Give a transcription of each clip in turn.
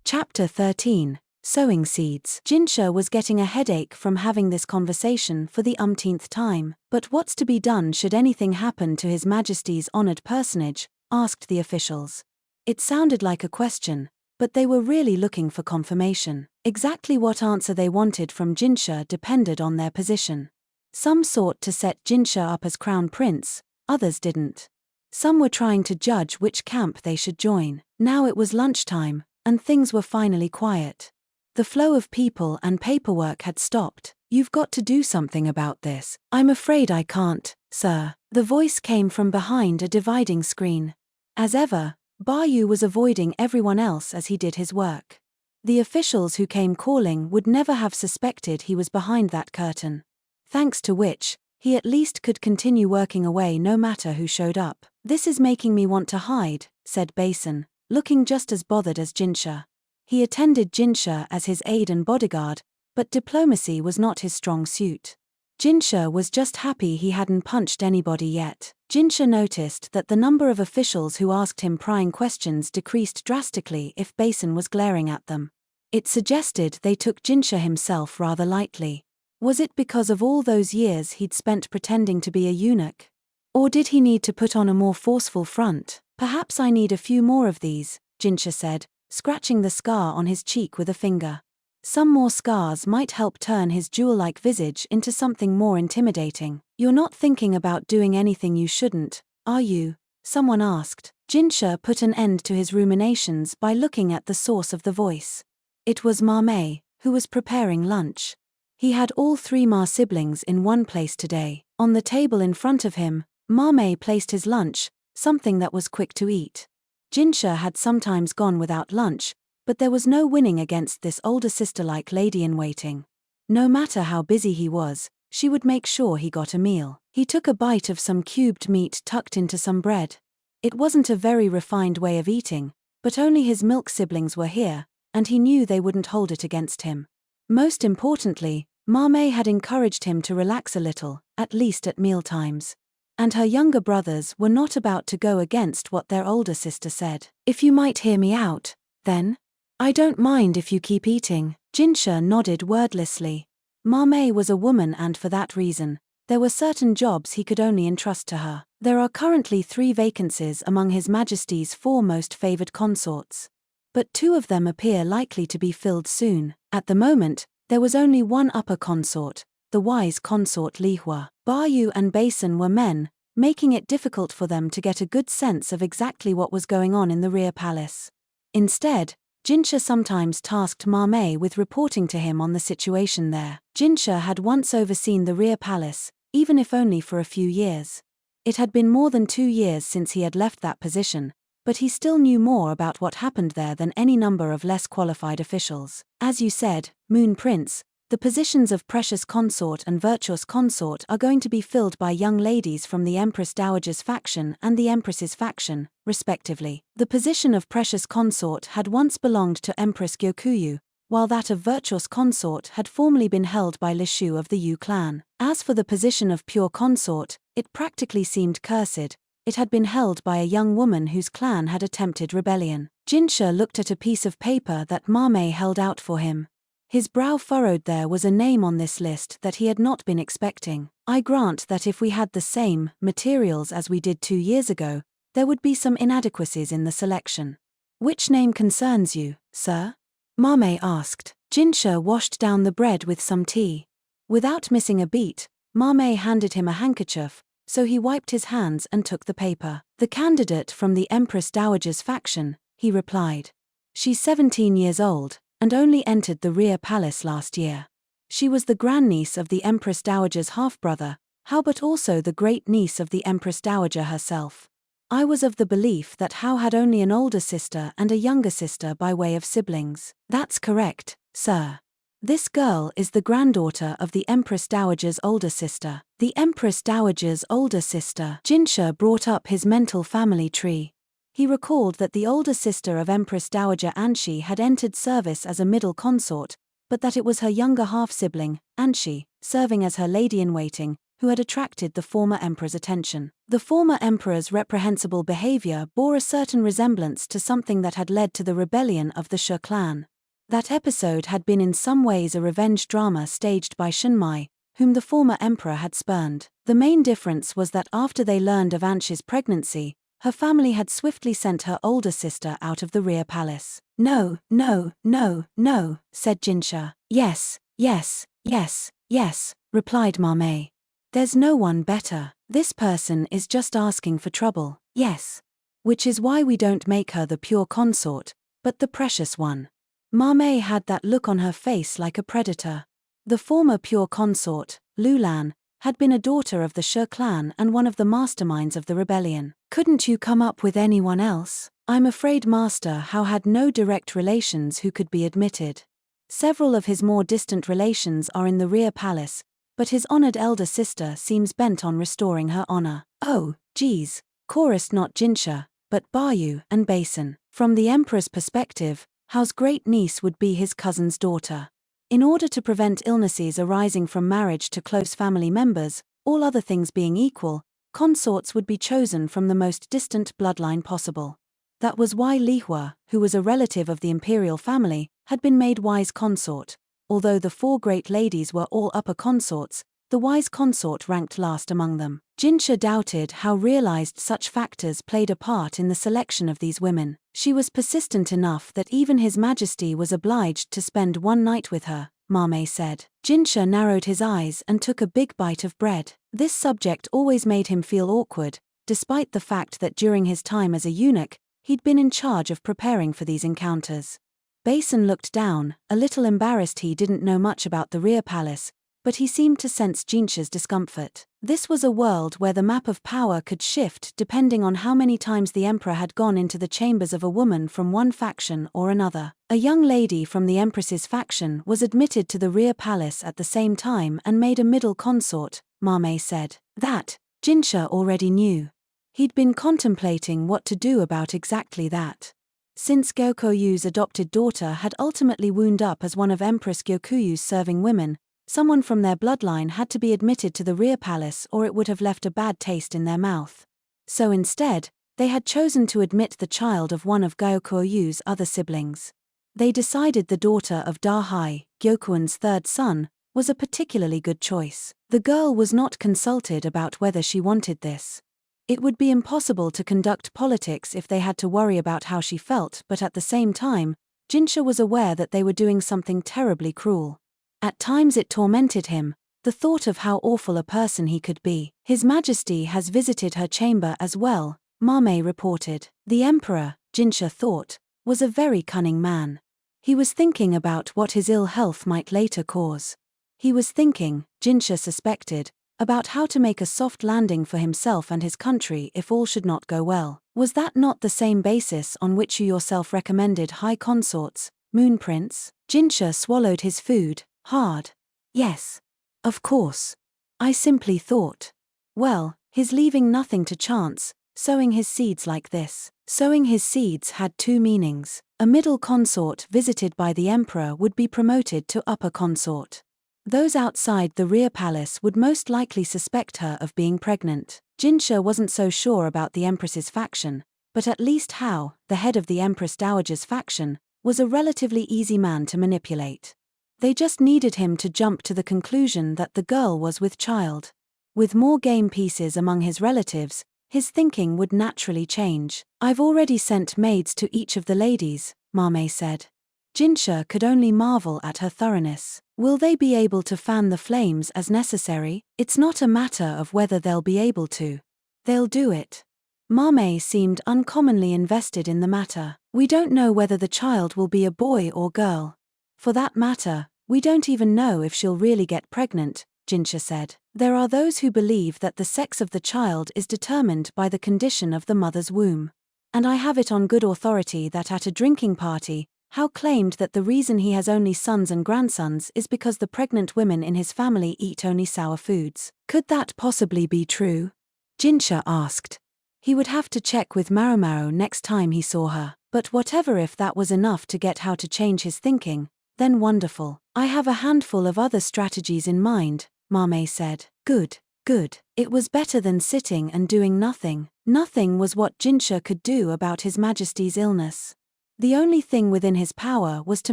Chapter 13. Sowing Seeds. Gingsha was getting a headache from having this conversation for the umpteenth time. But what's to be done should anything happen to His Majesty's honored personage? Asked the officials. It sounded like a question, but they were really looking for confirmation. Exactly what answer they wanted from Gingsha depended on their position. Some sought to set Gingsha up as crown prince, others didn't. Some were trying to judge which camp they should join. Now it was lunchtime, and things were finally quiet. The flow of people and paperwork had stopped. "You've got to do something about this." "I'm afraid I can't, sir." The voice came from behind a dividing screen. As ever, Bayu was avoiding everyone else as he did his work. The officials who came calling would never have suspected he was behind that curtain. Thanks to which, he at least could continue working away no matter who showed up. "This is making me want to hide," said Basin, looking just as bothered as Gingsha. He attended Gingsha as his aide and bodyguard, but diplomacy was not his strong suit. Gingsha was just happy he hadn't punched anybody yet. Gingsha noticed that the number of officials who asked him prying questions decreased drastically if Basin was glaring at them. It suggested they took Gingsha himself rather lightly. Was it because of all those years he'd spent pretending to be a eunuch? Or did he need to put on a more forceful front? "Perhaps I need a few more of these," Gingsha said, scratching the scar on his cheek with a finger. Some more scars might help turn his jewel-like visage into something more intimidating. "You're not thinking about doing anything you shouldn't, are you?" someone asked. Gingsha put an end to his ruminations by looking at the source of the voice. It was Mame, who was preparing lunch. He had all three Ma siblings in one place today. On the table in front of him, Mame placed his lunch, something that was quick to eat. Gingsha had sometimes gone without lunch, but there was no winning against this older sister-like lady-in-waiting. No matter how busy he was, she would make sure he got a meal. He took a bite of some cubed meat tucked into some bread. It wasn't a very refined way of eating, but only his milk siblings were here, and he knew they wouldn't hold it against him. Most importantly, Mame had encouraged him to relax a little, at least at mealtimes. And her younger brothers were not about to go against what their older sister said. "If you might hear me out, then? I don't mind if you keep eating." Gingsha nodded wordlessly. Mame was a woman, and for that reason, there were certain jobs he could only entrust to her. There are currently 3 vacancies among His Majesty's 4 most favored consorts. But 2 of them appear likely to be filled soon. At the moment, there was only one upper consort, the wise consort Lihua. Bayu and Basin were men, making it difficult for them to get a good sense of exactly what was going on in the rear palace. Instead, Gingsha sometimes tasked Mame with reporting to him on the situation there. Gingsha had once overseen the rear palace, even if only for a few years. It had been more than 2 years since he had left that position, but he still knew more about what happened there than any number of less qualified officials. "As you said, Moon Prince, the positions of Precious Consort and Virtuous Consort are going to be filled by young ladies from the Empress Dowager's faction and the Empress's faction, respectively. The position of Precious Consort had once belonged to Empress Gyokuyu, while that of Virtuous Consort had formerly been held by Lishu of the Yu clan. As for the position of Pure Consort, it practically seemed cursed. It had been held by a young woman whose clan had attempted rebellion." Gingsha looked at a piece of paper that Mame held out for him. His brow furrowed. There was a name on this list that he had not been expecting. "I grant that if we had the same materials as we did 2 years ago, there would be some inadequacies in the selection." "Which name concerns you, sir?" Mame asked. Gingsha washed down the bread with some tea. Without missing a beat, Mame handed him a handkerchief, so he wiped his hands and took the paper. "The candidate from the Empress Dowager's faction," he replied. "She's 17 years old, and only entered the rear palace last year. She was the grandniece of the Empress Dowager's half-brother, Hao, but also the great-niece of the Empress Dowager herself. I was of the belief that Hao had only an older sister and a younger sister by way of siblings." "That's correct, sir. This girl is the granddaughter of the Empress Dowager's older sister." "The Empress Dowager's older sister?" Gingsha brought up his mental family tree. He recalled that the older sister of Empress Dowager Anshi had entered service as a middle consort, but that it was her younger half-sibling, Anshi, serving as her lady-in-waiting, who had attracted the former emperor's attention. The former emperor's reprehensible behavior bore a certain resemblance to something that had led to the rebellion of the Shi clan. That episode had been in some ways a revenge drama staged by Shenmai, whom the former emperor had spurned. The main difference was that after they learned of Anshi's pregnancy, her family had swiftly sent her older sister out of the rear palace. No, no, no, no, said Gingsha. Yes, yes, yes, yes, replied Mame. There's no one better. This person is just asking for trouble. Yes. Which is why we don't make her the pure consort, but the precious one. Mame had that look on her face like a predator. The former pure consort, Lulan, had been a daughter of the Shi clan and one of the masterminds of the rebellion. Couldn't you come up with anyone else? I'm afraid Master Hao had no direct relations who could be admitted. Several of his more distant relations are in the rear palace, but his honored elder sister seems bent on restoring her honor. Oh, geez, chorused not Gingsha, but Bayu and Basin. From the emperor's perspective, Hao's great niece would be his cousin's daughter. In order to prevent illnesses arising from marriage to close family members, all other things being equal, consorts would be chosen from the most distant bloodline possible. That was why Li Hua, who was a relative of the imperial family, had been made wise consort. Although the four great ladies were all upper consorts, the wise consort ranked last among them. Jinshi doubted how realized such factors played a part in the selection of these women. She was persistent enough that even His Majesty was obliged to spend one night with her, Mame said. Jinshi narrowed his eyes and took a big bite of bread. This subject always made him feel awkward, despite the fact that during his time as a eunuch, he'd been in charge of preparing for these encounters. Basin looked down, a little embarrassed. He didn't know much about the rear palace, but he seemed to sense Gingsha's discomfort. This was a world where the map of power could shift depending on how many times the emperor had gone into the chambers of a woman from one faction or another. A young lady from the empress's faction was admitted to the rear palace at the same time and made a middle consort, Mame said. That, Gingsha already knew. He'd been contemplating what to do about exactly that. Since Gyokuyu's adopted daughter had ultimately wound up as one of Empress Gyokuyu's serving women, someone from their bloodline had to be admitted to the rear palace or it would have left a bad taste in their mouth. So instead, they had chosen to admit the child of one of Gyokuyu's other siblings. They decided the daughter of Dahai, Gyokuin's third son, was a particularly good choice. The girl was not consulted about whether she wanted this. It would be impossible to conduct politics if they had to worry about how she felt, but at the same time, Gingsha was aware that they were doing something terribly cruel. At times it tormented him, the thought of how awful a person he could be. His Majesty has visited her chamber as well, Mame reported. The emperor, Gingsha thought, was a very cunning man. He was thinking about what his ill health might later cause. He was thinking, Gingsha suspected, about how to make a soft landing for himself and his country if all should not go well. Was that not the same basis on which you yourself recommended high consorts, Moon Prince? Gingsha swallowed his food, hard. Yes. Of course. I simply thought. Well, his leaving nothing to chance, sowing his seeds like this. Sowing his seeds had two meanings. A middle consort visited by the emperor would be promoted to upper consort. Those outside the rear palace would most likely suspect her of being pregnant. Gingsha wasn't so sure about the empress's faction, but at least Hao, the head of the Empress Dowager's faction, was a relatively easy man to manipulate. They just needed him to jump to the conclusion that the girl was with child. With more game pieces among his relatives, his thinking would naturally change. I've already sent maids to each of the ladies, Mame said. Gingsha could only marvel at her thoroughness. Will they be able to fan the flames as necessary? It's not a matter of whether they'll be able to. They'll do it. Mame seemed uncommonly invested in the matter. We don't know whether the child will be a boy or girl. For that matter, we don't even know if she'll really get pregnant, Gingsha said. There are those who believe that the sex of the child is determined by the condition of the mother's womb. And I have it on good authority that at a drinking party, Hao claimed that the reason he has only sons and grandsons is because the pregnant women in his family eat only sour foods. Could that possibly be true? Gingsha asked. He would have to check with Maomao next time he saw her. But whatever, if that was enough to get Hao to change his thinking, then wonderful. I have a handful of other strategies in mind, Mame said. Good. Good. It was better than sitting and doing nothing. Nothing was what Gingsha could do about His Majesty's illness. The only thing within his power was to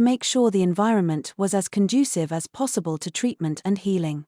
make sure the environment was as conducive as possible to treatment and healing.